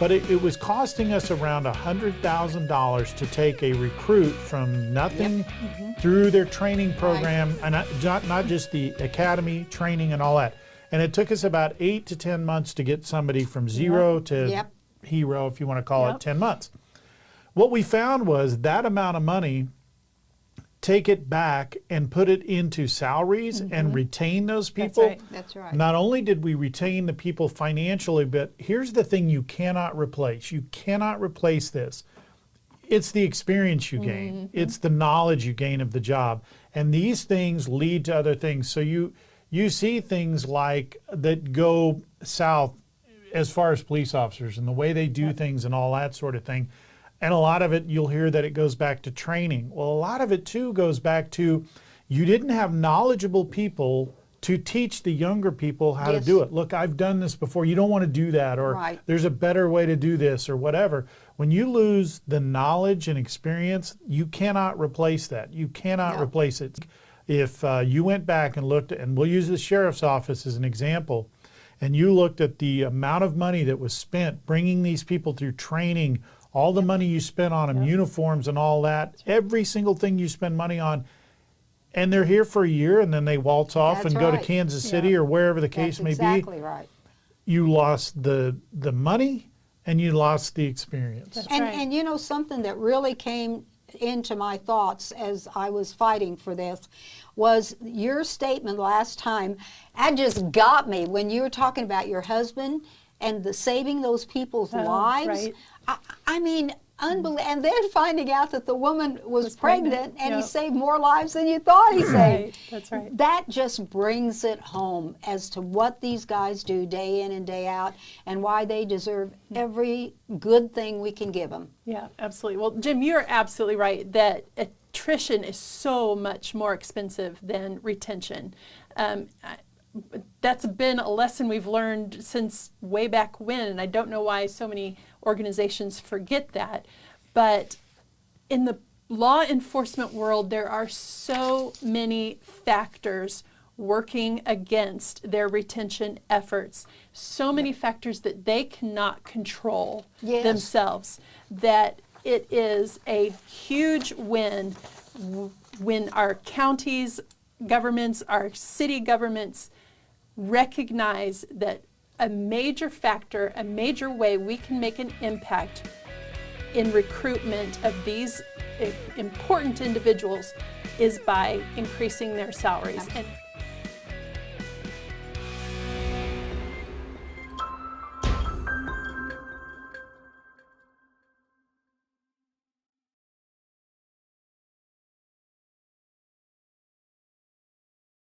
But it was costing us around $100,000 to take a recruit from nothing through their training program, and not just the academy training and all that. And it took us about 8 to 10 months to get somebody from zero to hero, if you want to call it, 10 months. What we found was that amount of money, take it back and put it into salaries and retain those people. That's right. Not only did we retain the people financially, but here's the thing you cannot replace. You cannot replace this. It's the experience you gain. It's the knowledge you gain of the job. And these things lead to other things. So you see things like that go south as far as police officers and the way they do things and all that sort of thing. And a lot of it, you'll hear that it goes back to training. Well, a lot of it too goes back to you didn't have knowledgeable people to teach the younger people how to do it. Look, I've done this before. You don't want to do that, or there's a better way to do this, or whatever. When you lose the knowledge and experience, you cannot replace that. You cannot replace it. If you went back and looked at, and we'll use the sheriff's office as an example, and you looked at the amount of money that was spent bringing these people through training, all the money you spent on them, uniforms and all that, every single thing you spend money on, and they're here for a year and then they waltz off and go to Kansas City or wherever the case may be. Exactly right. You lost the money and you lost the experience. And you know, something that really came into my thoughts as I was fighting for this was your statement last time. That just got me when you were talking about your husband and the saving those people's lives. I mean, unbelievable. And then finding out that the woman was pregnant and he saved more lives than you thought he saved. That's right. That just brings it home as to what these guys do day in and day out and why they deserve every good thing we can give them. Yeah, absolutely. Well, Jim, you're absolutely right that attrition is so much more expensive than retention. That's been a lesson we've learned since way back when, and I don't know why so many organizations forget that. But in the law enforcement world, there are so many factors working against their retention efforts, so many factors that they cannot control themselves, that it is a huge win when our counties, governments, our city governments recognize that a major factor, a major way we can make an impact in recruitment of these important individuals is by increasing their salaries. And